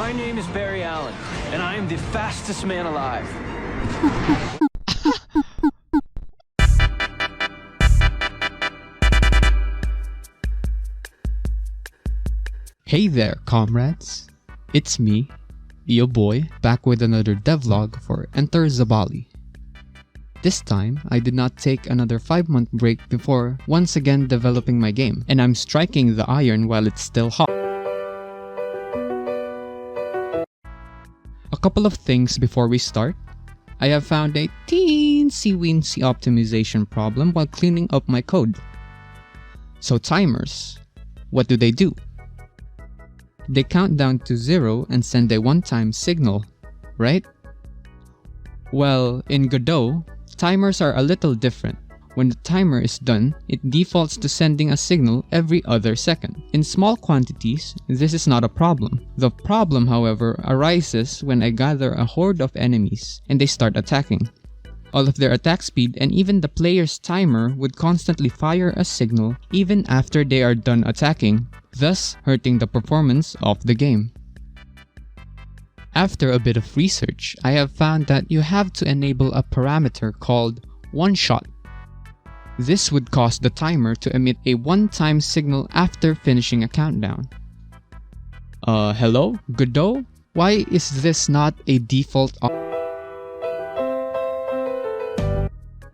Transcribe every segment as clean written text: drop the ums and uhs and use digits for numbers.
My name is Barry Allen, and I am the fastest man alive. Hey there, comrades. It's me, your boy, back with another devlog for Enter Zabali. This time, I did not take another 5-month break before once again developing my game, and I'm striking the iron while it's still hot. A couple of things before we start. I have found a teensy-weensy optimization problem while cleaning up my code. So timers, what do? They count down to 0 and send a one-time signal, right? Well, in Godot, timers are a little different. When the timer is done, it defaults to sending a signal every other second. In small quantities, this is not a problem. The problem, however, arises when I gather a horde of enemies and they start attacking. All of their attack speed and even the player's timer would constantly fire a signal even after they are done attacking, thus hurting the performance of the game. After a bit of research, I have found that you have to enable a parameter called one-shot. This would cause the timer to emit a one-time signal after finishing a countdown. Hello? Godot? Why is this not a default option?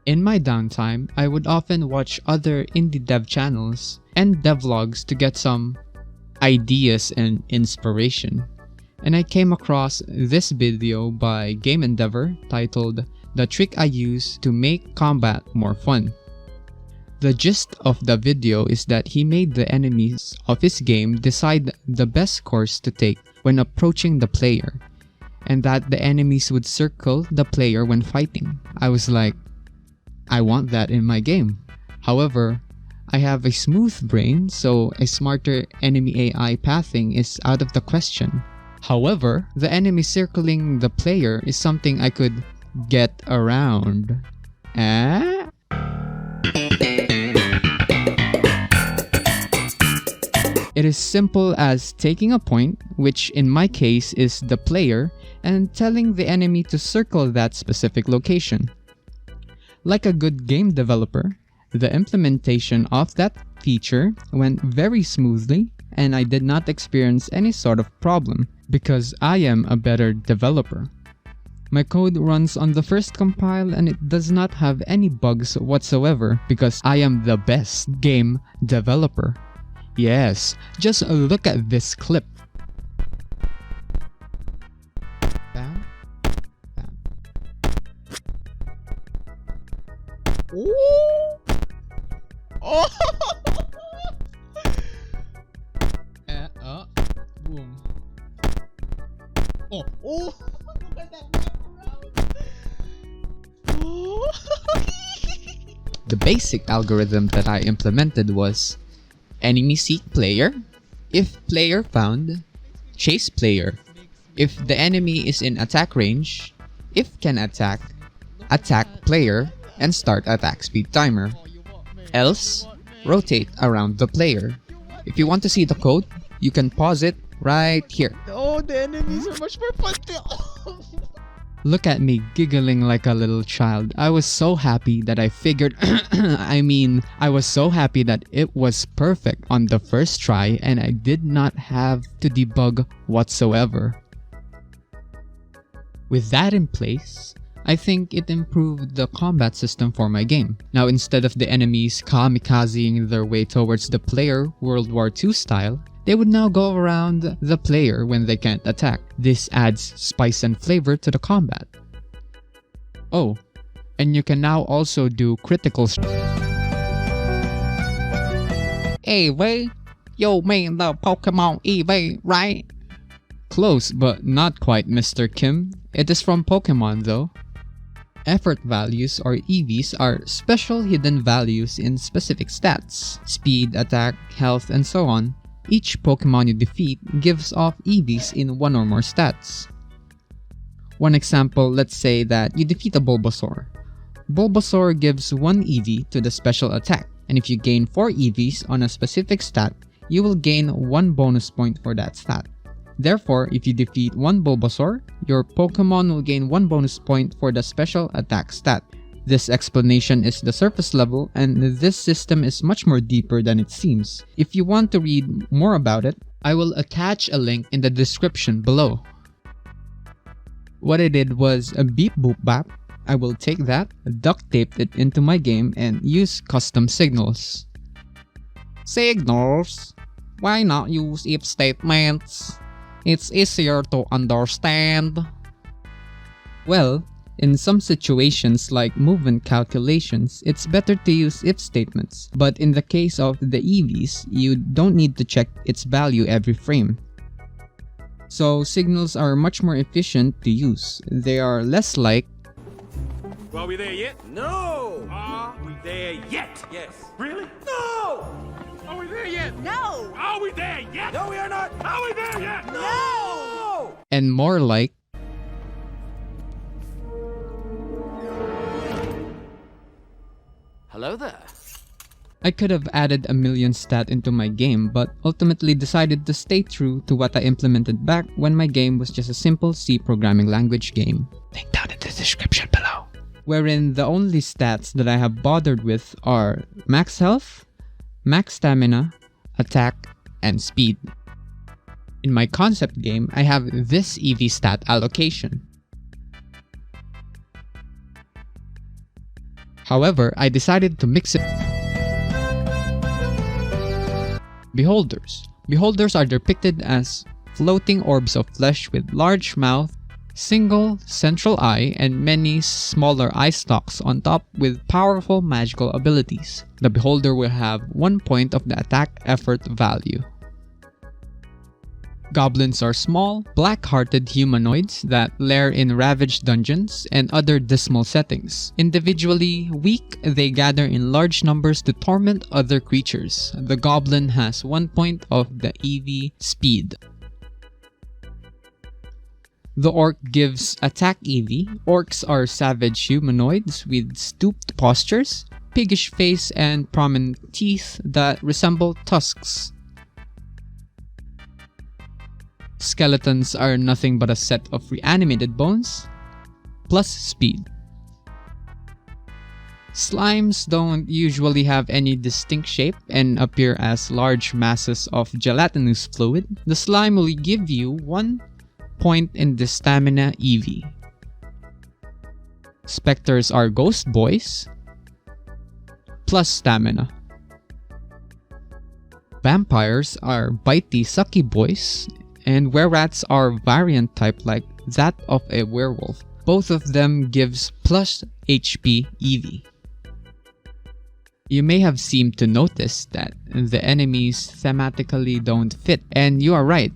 In my downtime, I would often watch other indie dev channels and devlogs to get some ideas and inspiration. And I came across this video by Game Endeavor titled "The Trick I Use to Make Combat More Fun." The gist of the video is that he made the enemies of his game decide the best course to take when approaching the player, and that the enemies would circle the player when fighting. I was like, I want that in my game. However, I have a smooth brain, so a smarter enemy AI pathing is out of the question. However, the enemy circling the player is something I could get around. It is simple as taking a point, which in my case is the player, and telling the enemy to circle that specific location. Like a good game developer, the implementation of that feature went very smoothly and I did not experience any sort of problem because I am a better developer. My code runs on the first compile and it does not have any bugs whatsoever because I am the best game developer. Yes, just look at this clip. Bam, bam. Ooh. Oh! Boom. Oh! Oh! Look at that background! Oh. The basic algorithm that I implemented was enemy seek player, if player found, chase player. If the enemy is in attack range, if can attack, attack player, and start attack speed timer. Else, rotate around the player. If you want to see the code, you can pause it right here. Oh, the enemies are much more fun to... Look at me giggling like a little child. I was so happy that I figured... I was so happy that it was perfect on the first try and I did not have to debug whatsoever. With that in place, I think it improved the combat system for my game. Now instead of the enemies kamikazing their way towards the player World War II style, they would now go around the player when they can't attack. This adds spice and flavor to the combat. Oh, and you can now also do critical EV, you mean the Pokemon EV, right? Close, but not quite, Mr. Kim. It is from Pokemon though. Effort values or EVs are special hidden values in specific stats. Speed, attack, health, and so on. Each Pokemon you defeat gives off EVs in one or more stats. One example, let's say that you defeat a Bulbasaur. Bulbasaur gives 1 EV to the special attack, and if you gain 4 EVs on a specific stat, you will gain 1 bonus point for that stat. Therefore, if you defeat one Bulbasaur, your Pokemon will gain 1 bonus point for the special attack stat. This explanation is the surface level, and this system is much more deeper than it seems. If you want to read more about it, I will attach a link in the description below. What I did was a beep boop bap. I will take that, duct tape it into my game, and use custom signals. Signals? Why not use if statements? It's easier to understand. Well, in some situations like movement calculations, it's better to use if statements. But in the case of the EVs, you don't need to check its value every frame. So signals are much more efficient to use. They are less like, Are we there yet? No! Are we there yet? Yes. Really? No! Are we there yet? No! Are we there yet? No, we are not! Are we there yet? No! and more like, Hello there. I could have added a million stat into my game, but ultimately decided to stay true to what I implemented back when my game was just a simple C programming language game. Link down in the description below. Wherein the only stats that I have bothered with are max health, max stamina, attack, and speed. In my concept game, I have this EV stat allocation. However, I decided to mix it. Beholders. Beholders are depicted as floating orbs of flesh with large mouth, single central eye, and many smaller eye stalks on top with powerful magical abilities. The beholder will have 1 point of the attack effort value. Goblins are small, black-hearted humanoids that lair in ravaged dungeons and other dismal settings. Individually weak, they gather in large numbers to torment other creatures. The goblin has 1 point of the EV speed. The orc gives attack EV. Orcs are savage humanoids with stooped postures, piggish face, and prominent teeth that resemble tusks. Skeletons are nothing but a set of reanimated bones, plus speed. Slimes don't usually have any distinct shape and appear as large masses of gelatinous fluid. The slime will give you 1 point in the stamina EV. Spectres are ghost boys, plus stamina. Vampires are bitey sucky boys, and were-rats are variant type like that of a werewolf. Both of them gives plus HP EV. You may have seemed to notice that the enemies thematically don't fit, and you are right.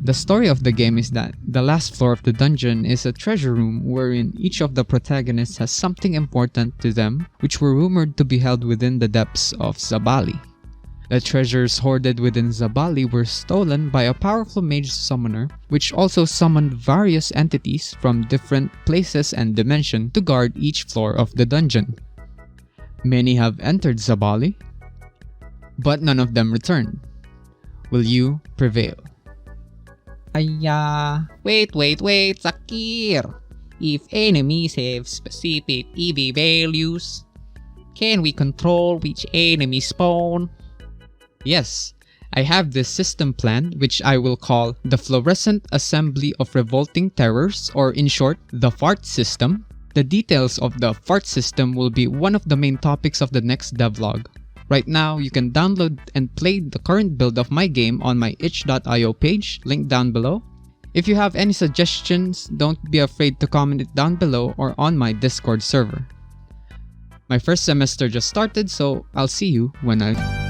The story of the game is that the last floor of the dungeon is a treasure room wherein each of the protagonists has something important to them, which were rumored to be held within the depths of Zabali. The treasures hoarded within Zabali were stolen by a powerful mage summoner, which also summoned various entities from different places and dimension to guard each floor of the dungeon. Many have entered Zabali, but none of them returned. Will you prevail? Wait, Zakir. If enemies have specific EV values, can we control which enemies spawn? Yes, I have this system planned which I will call the Fluorescent Assembly of Revolting Terrors, or in short, the FART system. The details of the FART system will be one of the main topics of the next devlog. Right now, you can download and play the current build of my game on my itch.io page, linked down below. If you have any suggestions, don't be afraid to comment it down below or on my Discord server. My first semester just started, so I'll see you when I